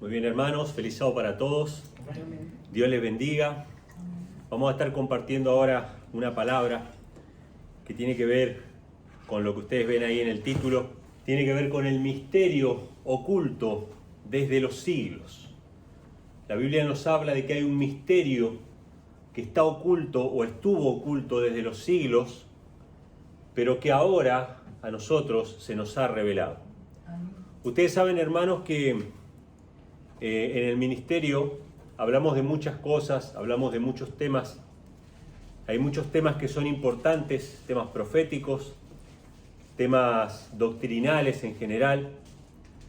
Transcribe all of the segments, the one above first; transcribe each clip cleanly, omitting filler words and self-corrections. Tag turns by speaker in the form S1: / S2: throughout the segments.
S1: Muy bien, hermanos, feliz sábado para todos. Dios les bendiga. Vamos a estar compartiendo ahora una palabra que tiene que ver con lo que ustedes ven ahí en el título. Tiene que ver con el misterio oculto desde los siglos. La Biblia nos habla de que hay un misterio que está oculto o estuvo oculto desde los siglos, pero que ahora a nosotros se nos ha revelado. Ustedes saben, hermanos, que en el ministerio hablamos de muchas cosas, hablamos de muchos temas. Hay muchos temas que son importantes, temas proféticos, temas doctrinales en general,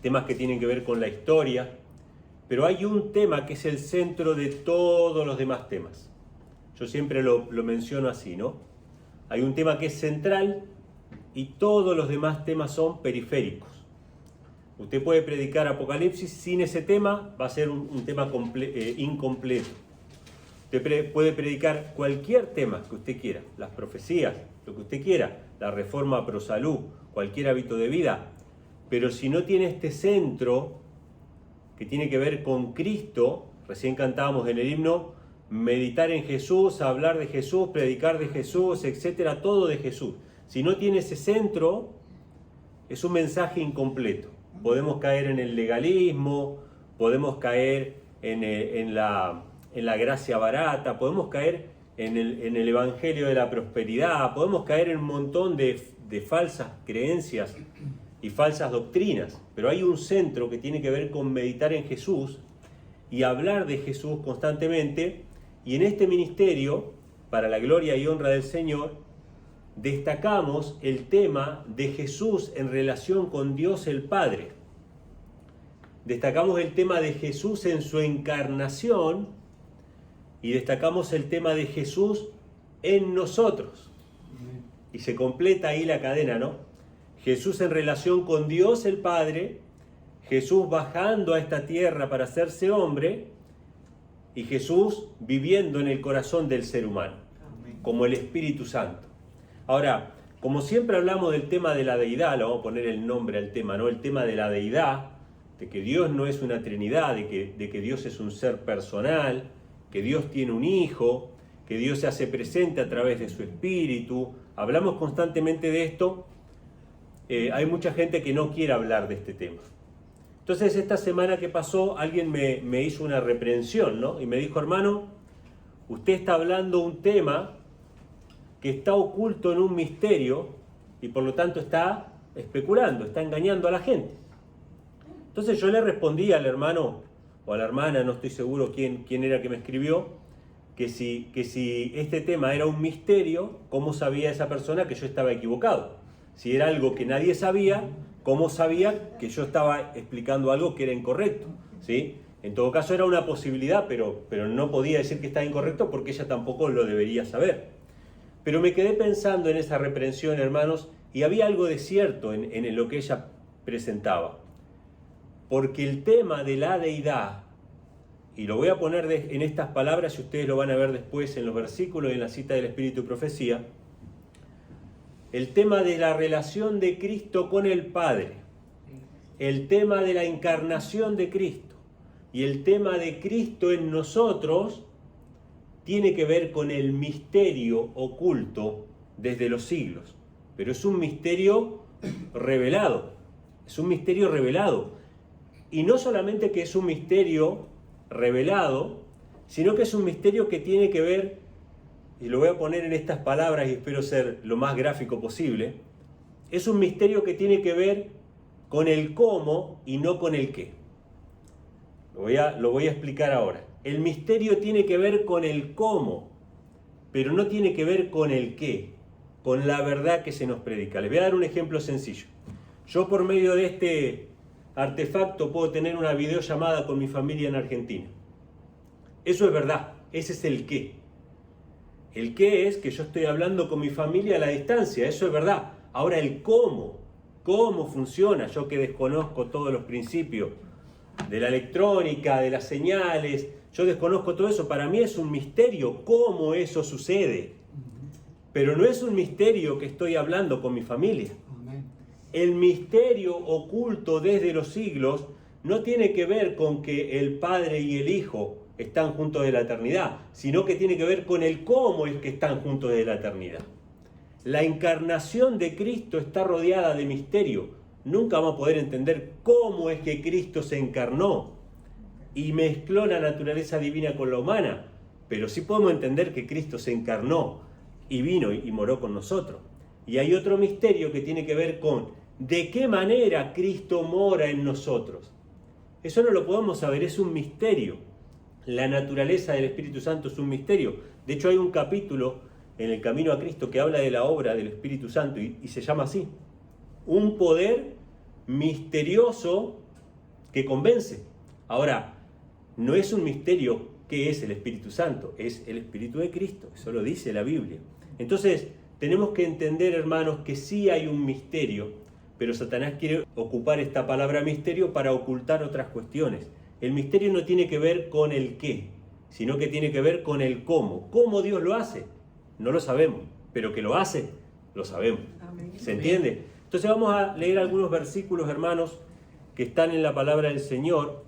S1: temas que tienen que ver con la historia, pero hay un tema que es el centro de todos los demás temas. Yo siempre lo menciono así, ¿no? Hay un tema que es central y todos los demás temas son periféricos. Usted puede predicar Apocalipsis sin ese tema, va a ser un tema incompleto. Usted puede predicar cualquier tema que usted quiera, las profecías, lo que usted quiera, la reforma pro salud, cualquier hábito de vida, pero si no tiene este centro que tiene que ver con Cristo, recién cantábamos en el himno, meditar en Jesús, hablar de Jesús, predicar de Jesús, etcétera, todo de Jesús. Si no tiene ese centro, es un mensaje incompleto. Podemos caer en el legalismo, podemos caer en la gracia barata, podemos caer en el evangelio de la prosperidad, podemos caer en un montón de falsas creencias y falsas doctrinas, pero hay un centro que tiene que ver con meditar en Jesús y hablar de Jesús constantemente, y en este ministerio, para la gloria y honra del Señor, destacamos el tema de Jesús en relación con Dios el Padre. Destacamos el tema de Jesús en su encarnación y destacamos el tema de Jesús en nosotros. Y se completa ahí la cadena, ¿no? Jesús en relación con Dios el Padre, Jesús bajando a esta tierra para hacerse hombre y Jesús viviendo en el corazón del ser humano, como el Espíritu Santo. Ahora, como siempre hablamos del tema de la deidad, le vamos a poner el nombre al tema, ¿no? El tema de la deidad, de que Dios no es una trinidad, de que Dios es un ser personal, que Dios tiene un hijo, que Dios se hace presente a través de su Espíritu. Hablamos constantemente de esto. Hay mucha gente que no quiere hablar de este tema. Entonces, esta semana que pasó, alguien me hizo una reprensión, ¿no? Y me dijo, hermano, usted está hablando un tema que está oculto en un misterio y por lo tanto está especulando, está engañando a la gente. Entonces yo le respondí al hermano o a la hermana, no estoy seguro quién era que me escribió, que si este tema era un misterio, ¿cómo sabía esa persona que yo estaba equivocado? Si era algo que nadie sabía, ¿cómo sabía que yo estaba explicando algo que era incorrecto? ¿Sí? En todo caso era una posibilidad, pero no podía decir que estaba incorrecto porque ella tampoco lo debería saber. Pero me quedé pensando en esa reprensión, hermanos, y había algo de cierto en lo que ella presentaba. Porque el tema de la deidad, y lo voy a poner en estas palabras y ustedes lo van a ver después en los versículos y en la cita del Espíritu y Profecía, el tema de la relación de Cristo con el Padre, el tema de la encarnación de Cristo y el tema de Cristo en nosotros, tiene que ver con el misterio oculto desde los siglos. Pero es un misterio revelado. Es un misterio revelado. Y no solamente que es un misterio revelado, sino que es un misterio que tiene que ver, y lo voy a poner en estas palabras y espero ser lo más gráfico posible, es un misterio que tiene que ver con el cómo y no con el qué. Lo voy a explicar ahora. El misterio tiene que ver con el cómo, pero no tiene que ver con el qué, con la verdad que se nos predica. Les voy a dar un ejemplo sencillo. Yo por medio de este artefacto puedo tener una videollamada con mi familia en Argentina. Eso es verdad, ese es el qué. El qué es que yo estoy hablando con mi familia a la distancia, eso es verdad. Ahora el cómo funciona, yo que desconozco todos los principios de la electrónica, de las señales, yo desconozco todo eso, para mí es un misterio cómo eso sucede. Pero no es un misterio que estoy hablando con mi familia. El misterio oculto desde los siglos no tiene que ver con que el Padre y el Hijo están juntos de la eternidad, sino que tiene que ver con el cómo es que están juntos de la eternidad. La encarnación de Cristo está rodeada de misterio. Nunca vamos a poder entender cómo es que Cristo se encarnó y mezcló la naturaleza divina con la humana, pero sí podemos entender que Cristo se encarnó y vino y moró con nosotros. Y hay otro misterio que tiene que ver con de qué manera Cristo mora en nosotros. Eso no lo podemos saber, es un misterio. La naturaleza del Espíritu Santo es un misterio. De hecho, hay un capítulo en el Camino a Cristo que habla de la obra del Espíritu Santo y se llama así: un poder misterioso que convence. Ahora, no es un misterio que es el Espíritu Santo, es el Espíritu de Cristo, eso lo dice la Biblia. Entonces, tenemos que entender, hermanos, que sí hay un misterio, pero Satanás quiere ocupar esta palabra misterio para ocultar otras cuestiones. El misterio no tiene que ver con el qué, sino que tiene que ver con el cómo. ¿Cómo Dios lo hace? No lo sabemos, pero que lo hace, lo sabemos. Amén. ¿Se entiende? Entonces vamos a leer algunos versículos, hermanos, que están en la palabra del Señor.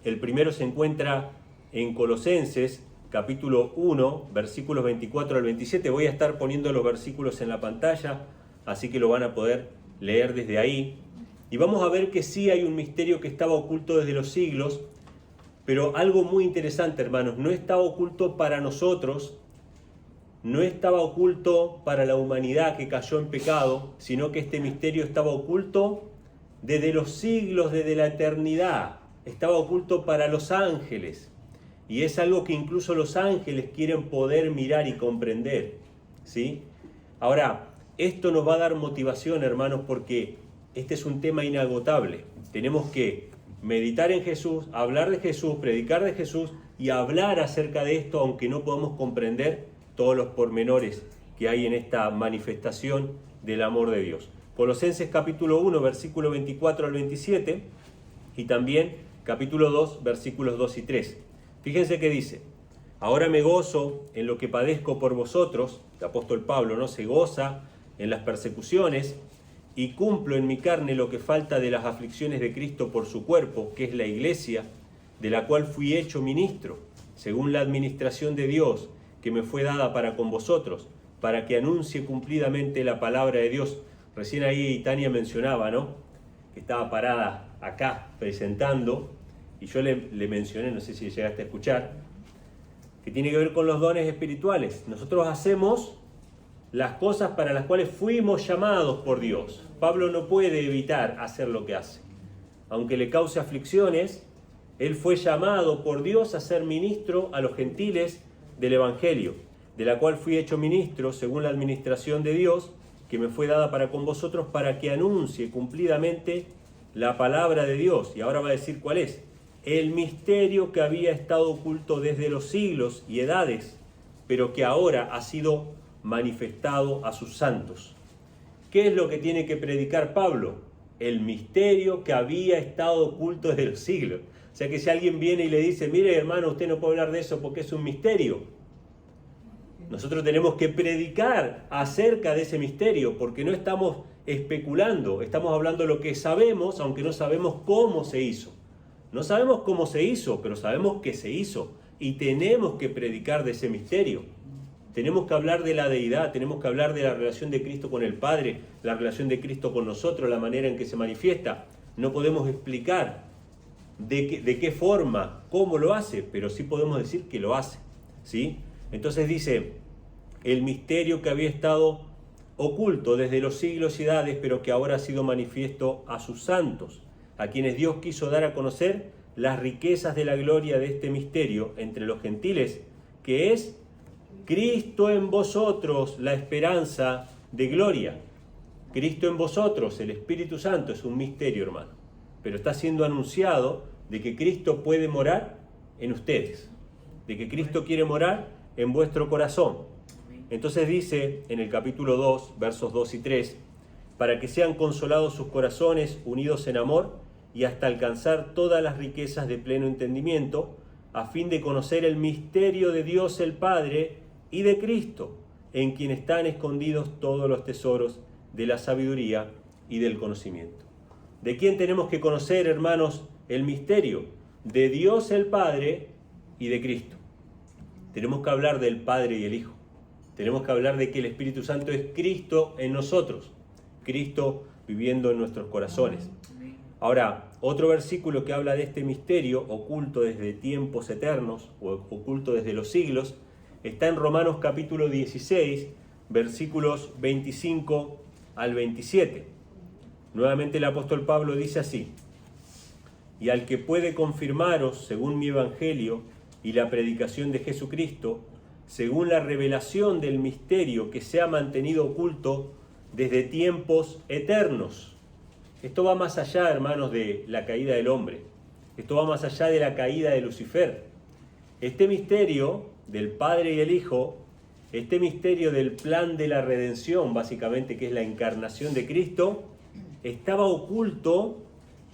S1: El primero se encuentra en Colosenses, capítulo 1, versículos 24 al 27. Voy a estar poniendo los versículos en la pantalla, así que lo van a poder leer desde ahí. Y vamos a ver que sí hay un misterio que estaba oculto desde los siglos, pero algo muy interesante, hermanos, no estaba oculto para nosotros, no estaba oculto para la humanidad que cayó en pecado, sino que este misterio estaba oculto desde los siglos, desde la eternidad. Estaba oculto para los ángeles. Y es algo que incluso los ángeles quieren poder mirar y comprender, ¿sí? Ahora, esto nos va a dar motivación, hermanos, porque este es un tema inagotable. Tenemos que meditar en Jesús, hablar de Jesús, predicar de Jesús y hablar acerca de esto, aunque no podamos comprender todos los pormenores que hay en esta manifestación del amor de Dios. Colosenses capítulo 1, versículo 24 al 27 y también capítulo 2, versículos 2 y 3. Fíjense que dice: ahora me gozo en lo que padezco por vosotros, el apóstol Pablo, ¿no? Se goza en las persecuciones y cumplo en mi carne lo que falta de las aflicciones de Cristo por su cuerpo, que es la iglesia, de la cual fui hecho ministro, según la administración de Dios, que me fue dada para con vosotros, para que anuncie cumplidamente la palabra de Dios. Recién ahí Tania mencionaba, ¿no?, que estaba parada acá presentando, y yo le mencioné, no sé si llegaste a escuchar, que tiene que ver con los dones espirituales. Nosotros hacemos las cosas para las cuales fuimos llamados por Dios. Pablo no puede evitar hacer lo que hace. Aunque le cause aflicciones, él fue llamado por Dios a ser ministro a los gentiles del Evangelio, de la cual fui hecho ministro según la administración de Dios, que me fue dada para con vosotros, para que anuncie cumplidamente la palabra de Dios. Y ahora va a decir cuál es: el misterio que había estado oculto desde los siglos y edades, pero que ahora ha sido manifestado a sus santos. ¿Qué es lo que tiene que predicar Pablo? El misterio que había estado oculto desde los siglos. O sea que si alguien viene y le dice: mire, hermano, usted no puede hablar de eso porque es un misterio, nosotros tenemos que predicar acerca de ese misterio, porque no estamos especulando, estamos hablando de lo que sabemos, aunque no sabemos cómo se hizo. No sabemos cómo se hizo, pero sabemos que se hizo, y tenemos que predicar de ese misterio. Tenemos que hablar de la deidad, tenemos que hablar de la relación de Cristo con el Padre, la relación de Cristo con nosotros, la manera en que se manifiesta. No podemos explicar de qué forma, cómo lo hace, pero sí podemos decir que lo hace, ¿sí? Entonces dice: el misterio que había estado oculto desde los siglos y edades, pero que ahora ha sido manifiesto a sus santos, a quienes Dios quiso dar a conocer las riquezas de la gloria de este misterio entre los gentiles, que es Cristo en vosotros, la esperanza de gloria. Cristo en vosotros, el Espíritu Santo, es un misterio, hermano, pero está siendo anunciado de que Cristo puede morar en ustedes, de que Cristo quiere morar en vuestro corazón. Entonces dice en el capítulo 2, versos 2 y 3, para que sean consolados sus corazones, unidos en amor, y hasta alcanzar todas las riquezas de pleno entendimiento, a fin de conocer el misterio de Dios el Padre y de Cristo, en quien están escondidos todos los tesoros de la sabiduría y del conocimiento. ¿De quién tenemos que conocer, hermanos, el misterio de Dios el Padre y de Cristo. Tenemos que hablar del Padre y el Hijo. Tenemos que hablar de que el Espíritu Santo es Cristo en nosotros, Cristo viviendo en nuestros corazones. Ahora, otro versículo que habla de este misterio oculto desde tiempos eternos o oculto desde los siglos está en Romanos capítulo 16, versículos 25 al 27. Nuevamente el apóstol Pablo dice así: y al que puede confirmaros, según mi evangelio y la predicación de Jesucristo, según la revelación del misterio que se ha mantenido oculto desde tiempos eternos. Esto va más allá, hermanos, de la caída del hombre. Esto va más allá de la caída de Lucifer. Este misterio del Padre y el Hijo, este misterio del plan de la redención, básicamente, que es la encarnación de Cristo, estaba oculto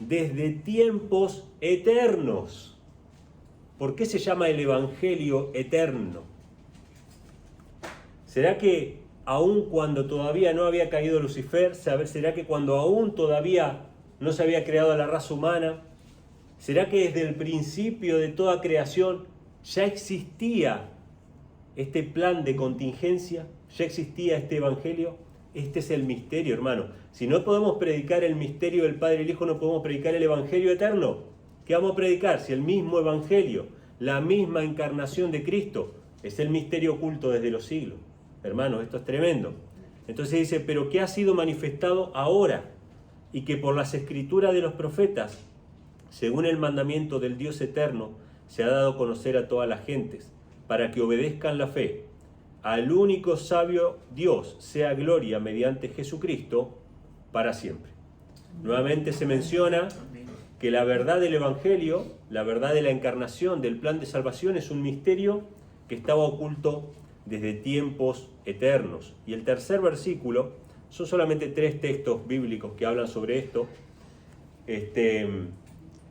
S1: desde tiempos eternos. ¿Por qué se llama el Evangelio eterno? ¿Será que aún cuando todavía no había caído Lucifer, será que cuando aún todavía no se había creado la raza humana, será que desde el principio de toda creación ya existía este plan de contingencia, ya existía este evangelio? Este es el misterio, hermano. Si no podemos predicar el misterio del Padre y el Hijo, no podemos predicar el evangelio eterno. ¿Qué vamos a predicar? Si el mismo evangelio, la misma encarnación de Cristo, es el misterio oculto desde los siglos. Hermanos, esto es tremendo. Entonces dice, pero que ha sido manifestado ahora, y que por las escrituras de los profetas, según el mandamiento del Dios eterno, se ha dado a conocer a todas las gentes, para que obedezcan la fe. Al único sabio Dios sea gloria mediante Jesucristo para siempre. Nuevamente se menciona que la verdad del Evangelio, la verdad de la encarnación, del plan de salvación, es un misterio que estaba oculto desde tiempos eternos. Y el tercer versículo, son solamente 3 textos bíblicos que hablan sobre esto,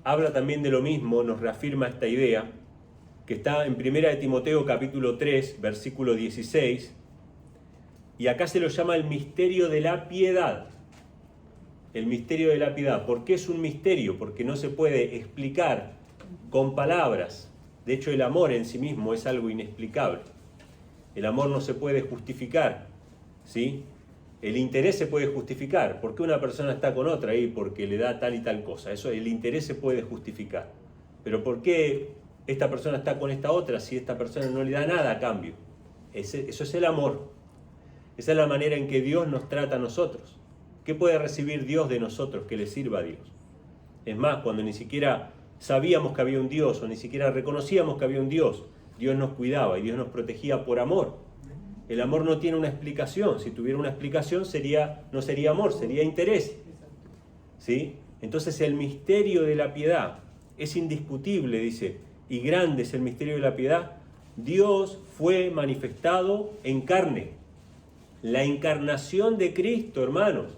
S1: habla también de lo mismo, nos reafirma esta idea, que está en 1 de Timoteo capítulo 3, versículo 16, y acá se lo llama el misterio de la piedad. El misterio de la piedad. ¿Por qué es un misterio? Porque no se puede explicar con palabras. De hecho, el amor en sí mismo es algo inexplicable. El amor no se puede justificar, ¿sí? El interés se puede justificar. ¿Por qué una persona está con otra ahí? Porque le da tal y tal cosa. Eso, el interés se puede justificar. Pero ¿por qué esta persona está con esta otra si esta persona no le da nada a cambio? Eso es el amor. Esa es la manera en que Dios nos trata a nosotros. ¿Qué puede recibir Dios de nosotros que le sirva a Dios? Es más, cuando ni siquiera sabíamos que había un Dios o ni siquiera reconocíamos que había un Dios, Dios nos cuidaba y Dios nos protegía por amor. El amor no tiene una explicación. Si tuviera una explicación no sería amor, sería interés. ¿Sí? Entonces el misterio de la piedad es indiscutible, dice, y grande es el misterio de la piedad. Dios fue manifestado en carne. La encarnación de Cristo, hermanos.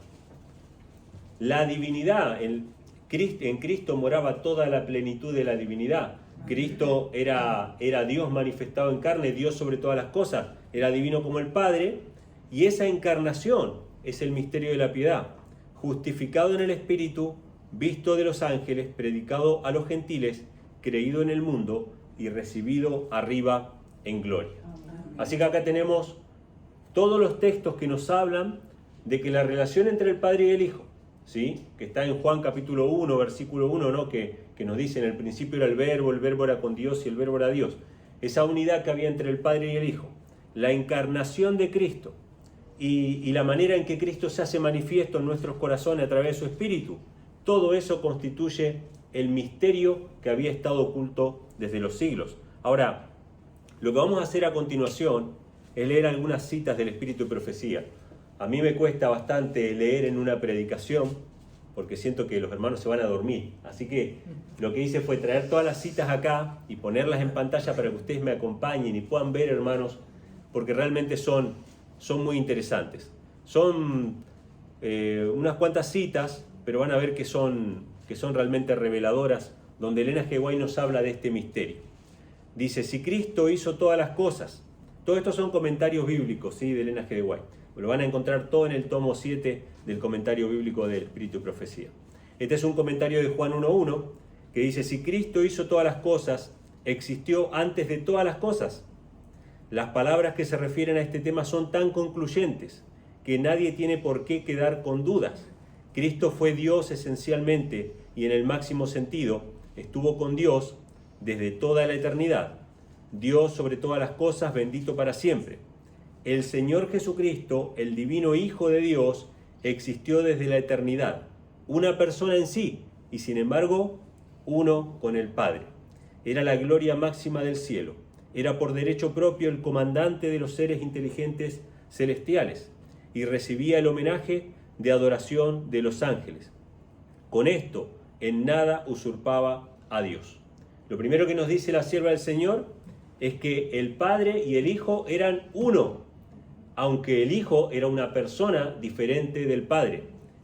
S1: La divinidad. En Cristo moraba toda la plenitud de la divinidad. Cristo era Dios manifestado en carne, Dios sobre todas las cosas, era divino como el Padre, y esa encarnación es el misterio de la piedad, justificado en el Espíritu, visto de los ángeles, predicado a los gentiles, creído en el mundo y recibido arriba en gloria. Así que acá tenemos todos los textos que nos hablan de que la relación entre el Padre y el Hijo, ¿sí? Que está en Juan capítulo 1, versículo 1, ¿no? que nos dice, en el principio era el verbo era con Dios y el verbo era Dios. Esa unidad que había entre el Padre y el Hijo, la encarnación de Cristo y la manera en que Cristo se hace manifiesto en nuestros corazones a través de su Espíritu, todo eso constituye el misterio que había estado oculto desde los siglos. Ahora, lo que vamos a hacer a continuación es leer algunas citas del Espíritu de Profecía. A mí me cuesta bastante leer en una predicación, porque siento que los hermanos se van a dormir. Así que lo que hice fue traer todas las citas acá y ponerlas en pantalla para que ustedes me acompañen y puedan ver, hermanos, porque realmente son muy interesantes. Son unas cuantas citas, pero van a ver que son realmente reveladoras, donde Elena G. White nos habla de este misterio. Dice, si Cristo hizo todas las cosas, todo esto son comentarios bíblicos, ¿sí? De Elena G. White. Lo van a encontrar todo en el tomo 7 del comentario bíblico del Espíritu y Profecía. Este es un comentario de Juan 1.1 que dice, si Cristo hizo todas las cosas, existió antes de todas las cosas. Las palabras que se refieren a este tema son tan concluyentes que nadie tiene por qué quedar con dudas. Cristo fue Dios esencialmente y en el máximo sentido estuvo con Dios desde toda la eternidad. Dios sobre todas las cosas, bendito para siempre. El Señor Jesucristo, el divino Hijo de Dios, existió desde la eternidad, una persona en sí, y sin embargo, uno con el Padre. Era la gloria máxima del cielo. Era por derecho propio el comandante de los seres inteligentes celestiales y recibía el homenaje de adoración de los ángeles. Con esto, en nada usurpaba a Dios. Lo primero que nos dice la sierva del Señor es que el Padre y el Hijo eran uno, aunque el Hijo era una persona diferente del Padre.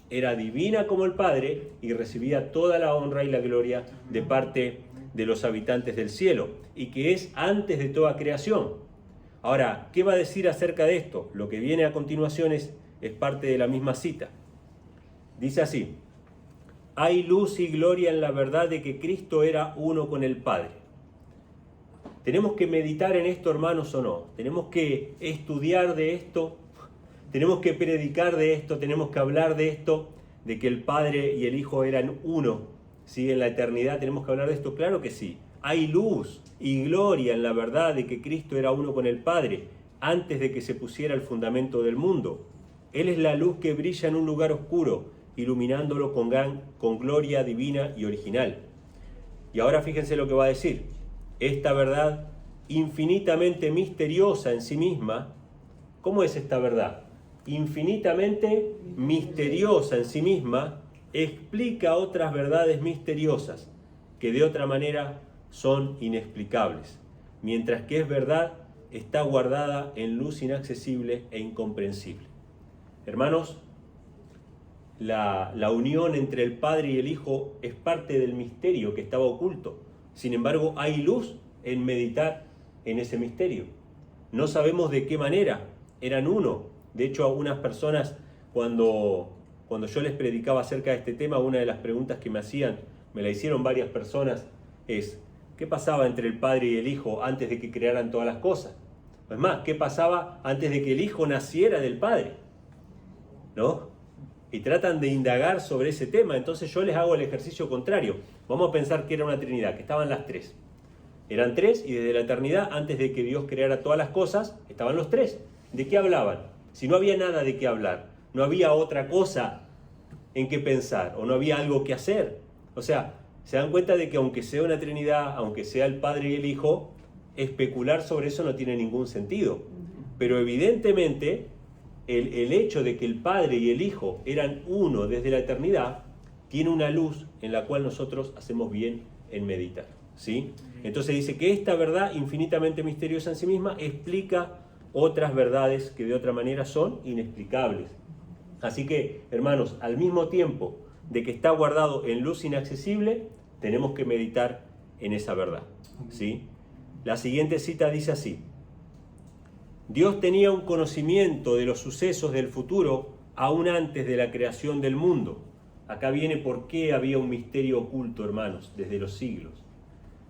S1: Era divina como el Padre y recibía toda la honra y la gloria de parte de los habitantes del cielo, y que es antes de toda creación. Ahora, ¿qué va a decir acerca de esto? Lo que viene a continuación es parte de la misma cita. Dice así: hay luz y gloria en la verdad de que Cristo era uno con el Padre. ¿Tenemos que meditar en esto, hermanos, o no? ¿Tenemos que estudiar de esto? ¿Tenemos que predicar de esto? ¿Tenemos que hablar de esto? ¿De que el Padre y el Hijo eran uno? ¿Sí? En la eternidad tenemos que hablar de esto. Claro que sí. Hay luz y gloria en la verdad de que Cristo era uno con el Padre antes de que se pusiera el fundamento del mundo. Él es la luz que brilla en un lugar oscuro, iluminándolo con gloria divina y original. Y ahora fíjense lo que va a decir. Esta verdad infinitamente misteriosa en sí misma. ¿Cómo es esta verdad? Infinitamente misteriosa en sí misma, explica otras verdades misteriosas que de otra manera son inexplicables, mientras que es verdad, está guardada en luz inaccesible e incomprensible. Hermanos, la unión entre el Padre y el Hijo es parte del misterio que estaba oculto. Sin embargo, hay luz en meditar en ese misterio. No sabemos de qué manera eran uno. De hecho, algunas personas, cuando yo les predicaba acerca de este tema, una de las preguntas que me hacían, me la hicieron varias personas, es ¿qué pasaba entre el Padre y el Hijo antes de que crearan todas las cosas? Es más, ¿qué pasaba antes de que el Hijo naciera del Padre? ¿No? Y tratan de indagar sobre ese tema. Entonces yo les hago el ejercicio contrario. Vamos a pensar que era una Trinidad, que estaban las tres. Eran tres y desde la eternidad, antes de que Dios creara todas las cosas, estaban los tres. ¿De qué hablaban? Si no había nada de qué hablar, no había otra cosa en qué pensar o no había algo que hacer. O sea, se dan cuenta de que aunque sea una Trinidad, aunque sea el Padre y el Hijo, especular sobre eso no tiene ningún sentido. Pero evidentemente el hecho de que el Padre y el Hijo eran uno desde la eternidad tiene una luz en la cual nosotros hacemos bien en meditar, ¿sí? Entonces dice que esta verdad infinitamente misteriosa en sí misma explica otras verdades que de otra manera son inexplicables. Así que, hermanos, al mismo tiempo de que está guardado en luz inaccesible, tenemos que meditar en esa verdad, ¿sí? La siguiente cita dice así: Dios tenía un conocimiento de los sucesos del futuro aún antes de la creación del mundo. Acá viene por qué había un misterio oculto, hermanos, desde los siglos.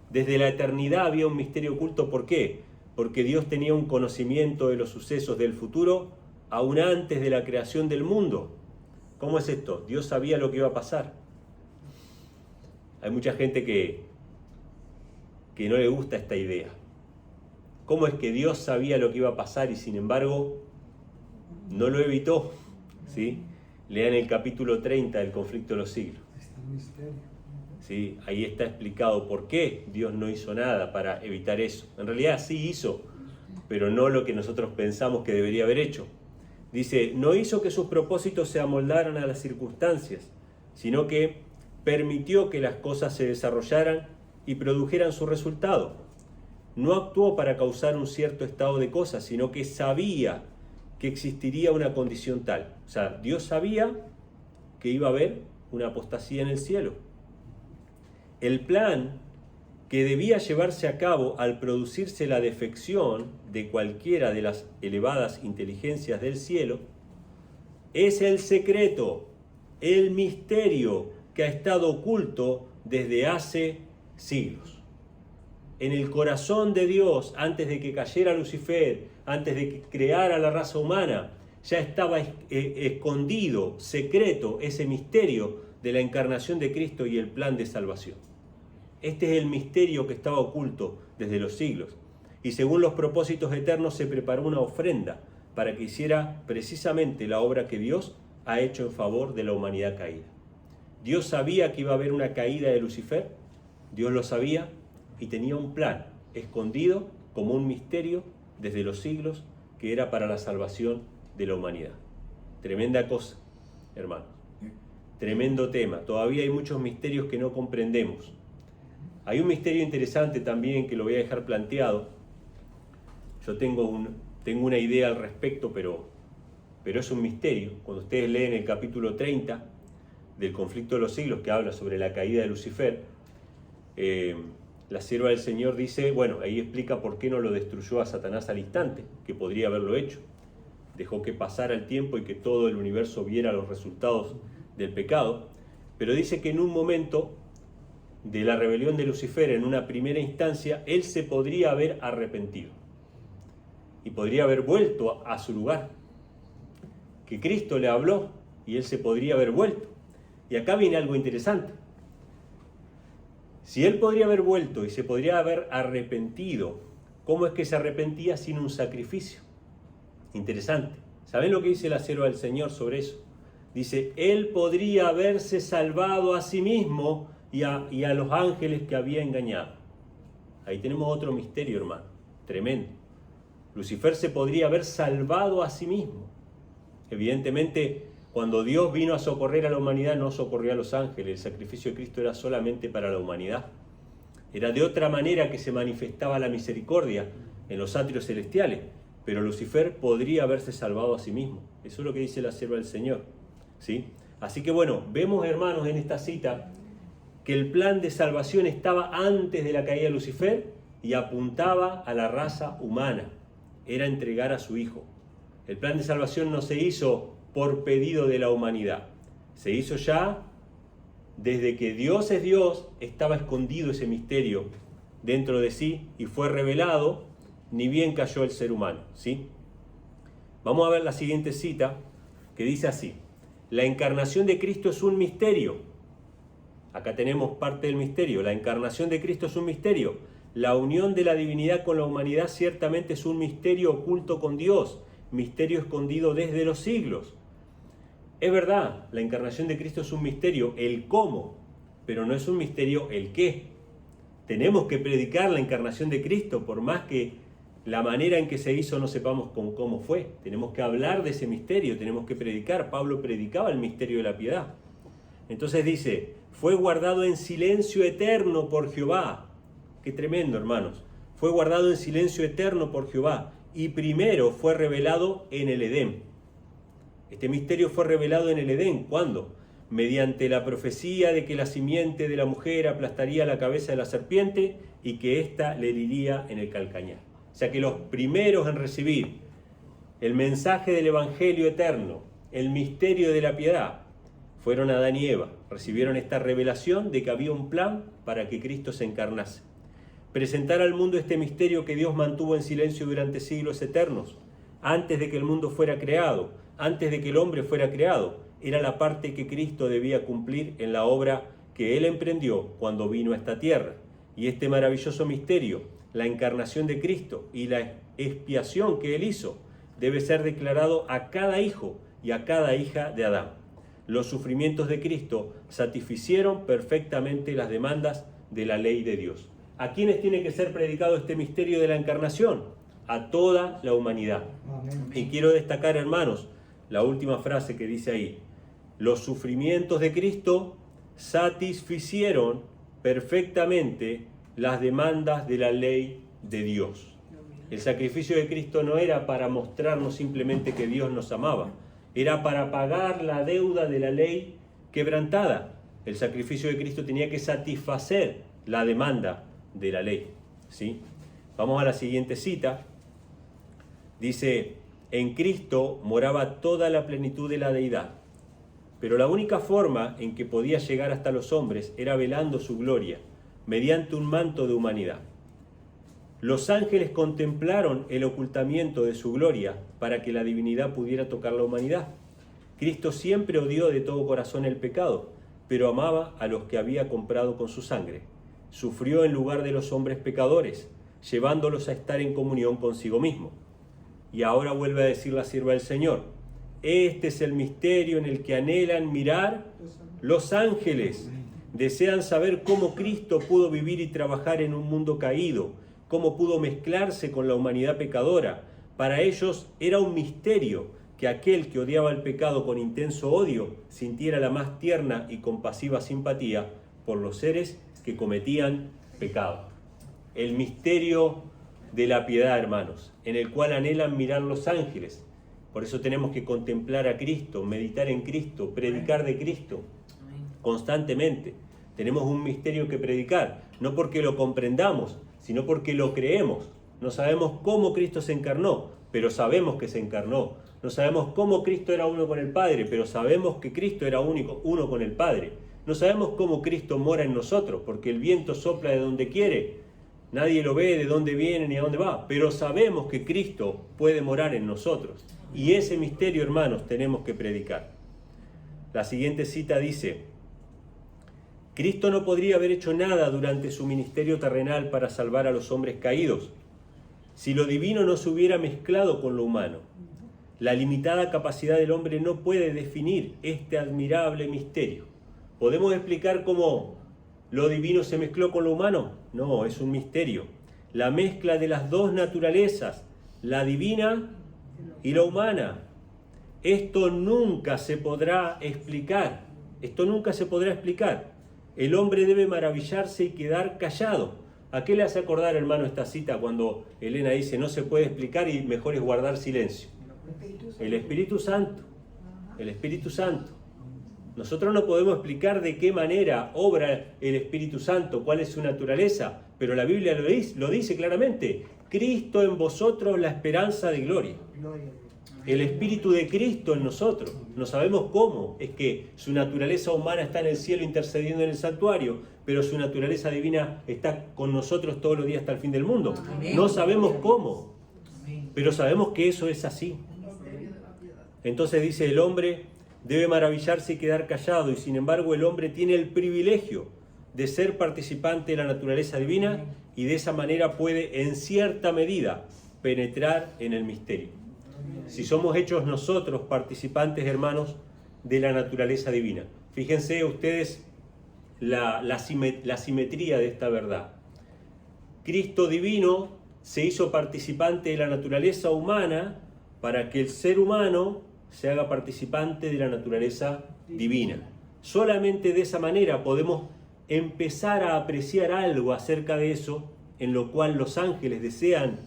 S1: Desde la eternidad había un misterio oculto, ¿por qué? Porque Dios tenía un conocimiento de los sucesos del futuro aún antes de la creación del mundo. ¿Cómo es esto? Dios sabía lo que iba a pasar. Hay mucha gente que no le gusta esta idea. ¿Cómo es que Dios sabía lo que iba a pasar y sin embargo no lo evitó? ¿Sí? Lean el capítulo 30 del conflicto de los siglos. ¿Sí? Ahí está explicado por qué Dios no hizo nada para evitar eso. En realidad sí hizo, pero no lo que nosotros pensamos que debería haber hecho. Dice, no hizo que sus propósitos se amoldaran a las circunstancias, sino que permitió que las cosas se desarrollaran y produjeran su resultado. No actuó para causar un cierto estado de cosas, sino que sabía que existiría una condición tal. O sea, Dios sabía que iba a haber una apostasía en el cielo. El plan que debía llevarse a cabo al producirse la defección de cualquiera de las elevadas inteligencias del cielo es el secreto, el misterio que ha estado oculto desde hace siglos. En el corazón de Dios, antes de que cayera Lucifer, antes de que creara la raza humana, ya estaba escondido, secreto, ese misterio de la encarnación de Cristo y el plan de salvación. Este es el misterio que estaba oculto desde los siglos. Y según los propósitos eternos se preparó una ofrenda para que hiciera precisamente la obra que Dios ha hecho en favor de la humanidad caída. Dios sabía que iba a haber una caída de Lucifer, Dios lo sabía y tenía un plan escondido como un misterio desde los siglos que era para la salvación de la humanidad. Tremenda cosa, hermanos. Tremendo tema. Todavía hay muchos misterios que no comprendemos. Hay un misterio interesante también que lo voy a dejar planteado. Yo tengo una idea al respecto, pero es un misterio. Cuando ustedes leen el capítulo 30 del conflicto de los siglos, que habla sobre la caída de Lucifer, la sierva del Señor dice, bueno, ahí explica por qué no lo destruyó a Satanás al instante, que podría haberlo hecho. Dejó que pasara el tiempo y que todo el universo viera los resultados del pecado, pero dice que en un momento de la rebelión de Lucifer, en una primera instancia, él se podría haber arrepentido y podría haber vuelto a su lugar, que Cristo le habló y él se podría haber vuelto. Y acá viene algo interesante. Si él podría haber vuelto y se podría haber arrepentido, ¿cómo es que se arrepentía sin un sacrificio? Interesante. ¿Saben lo que dice la sierva del Señor sobre eso? Dice, él podría haberse salvado a sí mismo y a los ángeles que había engañado. Ahí tenemos otro misterio, hermano, tremendo. Lucifer se podría haber salvado a sí mismo. Evidentemente, cuando Dios vino a socorrer a la humanidad, no socorrió a los ángeles. El sacrificio de Cristo era solamente para la humanidad. Era de otra manera que se manifestaba la misericordia en los atrios celestiales. Pero Lucifer podría haberse salvado a sí mismo. Eso es lo que dice la sierva del Señor, ¿sí? Así que bueno, vemos, hermanos, en esta cita que el plan de salvación estaba antes de la caída de Lucifer y apuntaba a la raza humana. Era entregar a su Hijo. El plan de salvación no se hizo por pedido de la humanidad. Se hizo ya desde que Dios es Dios, estaba escondido ese misterio dentro de sí y fue revelado, ni bien cayó el ser humano, ¿sí? Vamos a ver la siguiente cita que dice así: la encarnación de Cristo es un misterio. Acá tenemos parte del misterio. La encarnación de Cristo es un misterio. La unión de la divinidad con la humanidad ciertamente es un misterio oculto con Dios, misterio escondido desde los siglos. Es verdad, la encarnación de Cristo es un misterio, el cómo, pero no es un misterio el qué. Tenemos que predicar la encarnación de Cristo, por más que la manera en que se hizo no sepamos cómo fue. Tenemos que hablar de ese misterio, tenemos que predicar. Pablo predicaba el misterio de la piedad. Entonces dice, fue guardado en silencio eterno por Jehová. Qué tremendo, hermanos. Fue guardado en silencio eterno por Jehová y primero fue revelado en el Edén. Este misterio fue revelado en el Edén. ¿Cuándo? Mediante la profecía de que la simiente de la mujer aplastaría la cabeza de la serpiente y que ésta le heriría en el calcañar. O sea que los primeros en recibir el mensaje del Evangelio eterno, el misterio de la piedad, fueron Adán y Eva. Recibieron esta revelación de que había un plan para que Cristo se encarnase. Presentar al mundo este misterio que Dios mantuvo en silencio durante siglos eternos, antes de que el mundo fuera creado, antes de que el hombre fuera creado, era la parte que Cristo debía cumplir en la obra que Él emprendió cuando vino a esta tierra. Y este maravilloso misterio, la encarnación de Cristo y la expiación que Él hizo, debe ser declarado a cada hijo y a cada hija de Adán. Los sufrimientos de Cristo satisficieron perfectamente las demandas de la ley de Dios. ¿A quiénes tiene que ser predicado este misterio de la encarnación? A toda la humanidad. Amén. Y quiero destacar, hermanos, la última frase que dice ahí: los sufrimientos de Cristo satisficieron perfectamente las demandas de la ley de Dios. El sacrificio de Cristo no era para mostrarnos simplemente que Dios nos amaba, era para pagar la deuda de la ley quebrantada. El sacrificio de Cristo tenía que satisfacer la demanda de la ley, ¿sí? Vamos a la siguiente cita. Dice, en Cristo moraba toda la plenitud de la deidad. pero la única forma en que podía llegar hasta los hombres era velando su gloria, mediante un manto de humanidad. Los ángeles contemplaron el ocultamiento de su gloria para que la divinidad pudiera tocar la humanidad. Cristo siempre odió de todo corazón el pecado, pero amaba a los que había comprado con su sangre. Sufrió en lugar de los hombres pecadores, llevándolos a estar en comunión consigo mismo. Y ahora vuelve a decir la sierva del Señor: este es el misterio en el que anhelan mirar los ángeles. Desean saber cómo Cristo pudo vivir y trabajar en un mundo caído, cómo pudo mezclarse con la humanidad pecadora. Para ellos era un misterio que aquel que odiaba el pecado con intenso odio sintiera la más tierna y compasiva simpatía por los seres que cometían pecado. El misterio de la piedad, hermanos, en el cual anhelan mirar los ángeles. Por eso tenemos que contemplar a Cristo, meditar en Cristo, predicar de Cristo constantemente. Tenemos un misterio que predicar, no porque lo comprendamos, sino porque lo creemos. No sabemos cómo Cristo se encarnó, pero sabemos que se encarnó. No sabemos cómo Cristo era uno con el Padre, pero sabemos que Cristo era uno con el Padre. No sabemos cómo Cristo mora en nosotros, porque el viento sopla de donde quiere. Nadie lo ve de dónde viene ni a dónde va, pero sabemos que Cristo puede morar en nosotros. Y ese misterio, hermanos, tenemos que predicar. La siguiente cita dice: Cristo no podría haber hecho nada durante su ministerio terrenal para salvar a los hombres caídos si lo divino no se hubiera mezclado con lo humano. La limitada capacidad del hombre no puede definir este admirable misterio. ¿Podemos explicar cómo lo divino se mezcló con lo humano? No, es un misterio. La mezcla de las dos naturalezas, la divina y la humana. Esto nunca se podrá explicar. El hombre debe maravillarse y quedar callado. ¿A qué le hace acordar, hermano, esta cita cuando Elena dice no se puede explicar y mejor es guardar silencio? El Espíritu Santo. El Espíritu Santo. Nosotros no podemos explicar de qué manera obra el Espíritu Santo, cuál es su naturaleza, pero la Biblia lo dice claramente. Cristo en vosotros, la esperanza de gloria. El Espíritu de Cristo en nosotros. No sabemos cómo. Es que su naturaleza humana está en el cielo intercediendo en el santuario, pero su naturaleza divina está con nosotros todos los días hasta el fin del mundo. No sabemos cómo, pero sabemos que eso es así. Entonces dice: el hombre debe maravillarse y quedar callado, y sin embargo el hombre tiene el privilegio de ser participante de la naturaleza divina y de esa manera puede en cierta medida penetrar en el misterio. Si somos hechos nosotros participantes, hermanos, de la naturaleza divina. Fíjense ustedes la simetría de esta verdad. Cristo divino se hizo participante de la naturaleza humana para que el ser humano se haga participante de la naturaleza divina. Solamente de esa manera podemos empezar a apreciar algo acerca de eso en lo cual los ángeles desean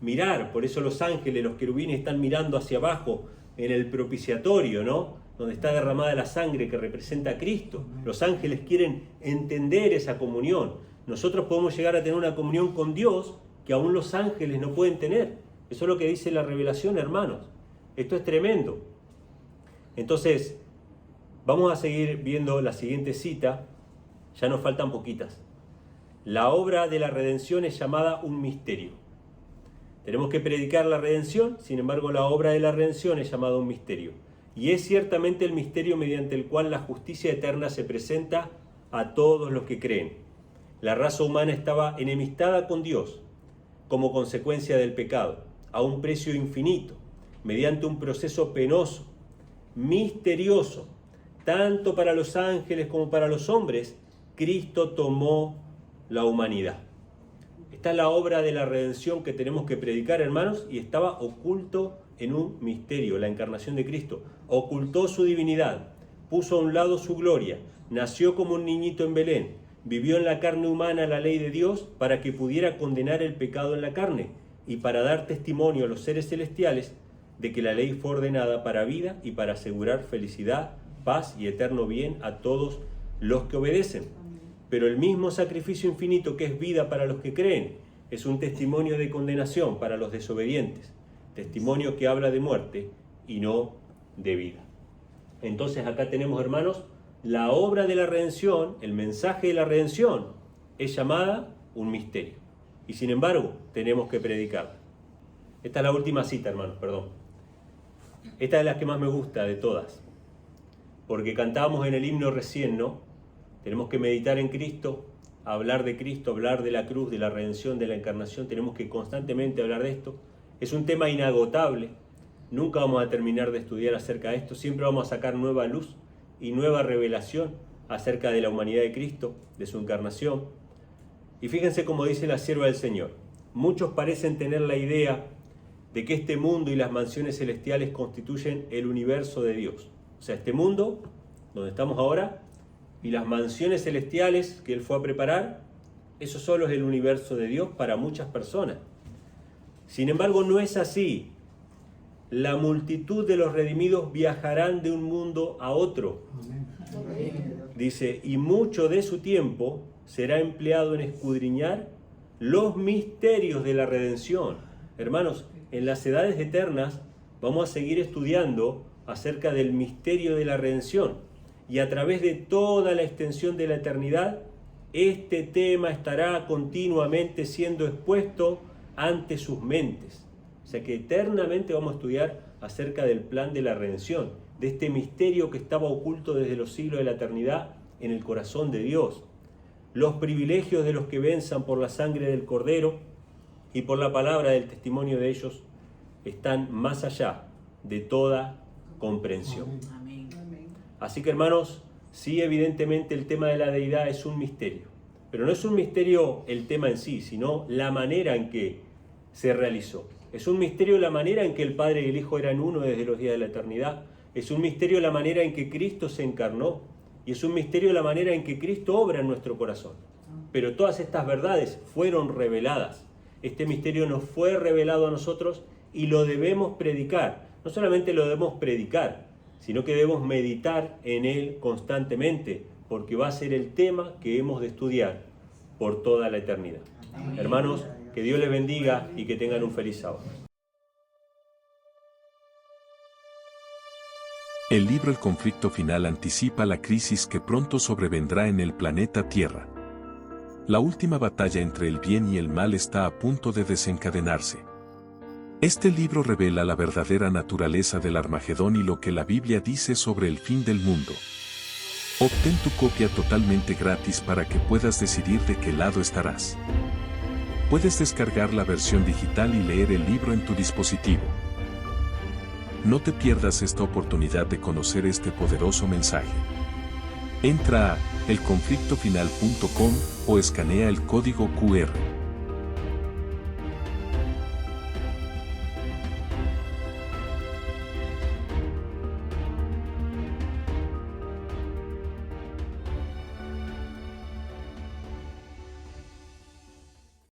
S1: mirar. Por eso los ángeles, los querubines, están mirando hacia abajo en el propiciatorio, ¿no? Donde está derramada la sangre que representa a Cristo. Los ángeles quieren entender esa comunión. Nosotros podemos llegar a tener una comunión con Dios que aún los ángeles no pueden tener. Eso es lo que dice la revelación, hermanos. Esto es tremendo. Entonces, vamos a seguir viendo la siguiente cita. Ya nos faltan poquitas. La obra de la redención es llamada un misterio. Tenemos que predicar la redención, sin embargo la obra de la redención es llamada un misterio. Y es ciertamente el misterio mediante el cual la justicia eterna se presenta a todos los que creen. La raza humana estaba enemistada con Dios como consecuencia del pecado, a un precio infinito, mediante un proceso penoso, misterioso, tanto para los ángeles como para los hombres. Cristo tomó la humanidad. Esta es la obra de la redención que tenemos que predicar, hermanos, y estaba oculto en un misterio, la encarnación de Cristo. Ocultó su divinidad, puso a un lado su gloria, nació como un niñito en Belén, vivió en la carne humana la ley de Dios para que pudiera condenar el pecado en la carne y para dar testimonio a los seres celestiales de que la ley fue ordenada para vida y para asegurar felicidad, paz y eterno bien a todos los que obedecen. Pero el mismo sacrificio infinito que es vida para los que creen es un testimonio de condenación para los desobedientes, testimonio que habla de muerte y no de vida. Entonces acá tenemos, hermanos, la obra de la redención, el mensaje de la redención, es llamada un misterio. Y sin embargo, tenemos que predicarla. Esta es la última cita, hermanos, perdón. Esta es la que más me gusta de todas. Porque cantábamos en el himno recién, ¿no? Tenemos que meditar en Cristo, hablar de Cristo, hablar de la cruz, de la redención, de la encarnación. Tenemos que constantemente hablar de esto. Es un tema inagotable. Nunca vamos a terminar de estudiar acerca de esto. Siempre vamos a sacar nueva luz y nueva revelación acerca de la humanidad de Cristo, de su encarnación. Y fíjense cómo dice la sierva del Señor. Muchos parecen tener la idea de que este mundo y las mansiones celestiales constituyen el universo de Dios. O sea, este mundo, donde estamos ahora, y las mansiones celestiales que Él fue a preparar, eso solo es el universo de Dios para muchas personas. Sin embargo, no es así. La multitud de los redimidos viajarán de un mundo a otro. Dice, y mucho de su tiempo será empleado en escudriñar los misterios de la redención. Hermanos, en las edades eternas vamos a seguir estudiando acerca del misterio de la redención. Y a través de toda la extensión de la eternidad, este tema estará continuamente siendo expuesto ante sus mentes. O sea que eternamente vamos a estudiar acerca del plan de la redención, de este misterio que estaba oculto desde los siglos de la eternidad en el corazón de Dios. Los privilegios de los que venzan por la sangre del Cordero y por la palabra del testimonio de ellos están más allá de toda comprensión.
S2: Amén.
S1: Así que, hermanos, sí, evidentemente el tema de la deidad es un misterio, pero no es un misterio el tema en sí, sino la manera en que se realizó. Es un misterio la manera en que el Padre y el Hijo eran uno desde los días de la eternidad. Es un misterio la manera en que Cristo se encarnó. Y es un misterio la manera en que Cristo obra en nuestro corazón. Pero todas estas verdades fueron reveladas. Este misterio nos fue revelado a nosotros y lo debemos predicar. No solamente lo debemos predicar, sino que debemos meditar en él constantemente, porque va a ser el tema que hemos de estudiar por toda la eternidad. Amén. Hermanos, que Dios les bendiga y que tengan un feliz sábado.
S3: El libro El conflicto final anticipa la crisis que pronto sobrevendrá en el planeta Tierra. La última batalla entre el bien y el mal está a punto de desencadenarse. Este libro revela la verdadera naturaleza del Armagedón y lo que la Biblia dice sobre el fin del mundo. Obtén tu copia totalmente gratis para que puedas decidir de qué lado estarás. Puedes descargar la versión digital y leer el libro en tu dispositivo. No te pierdas esta oportunidad de conocer este poderoso mensaje. Entra a elconflictofinal.com o escanea el código QR.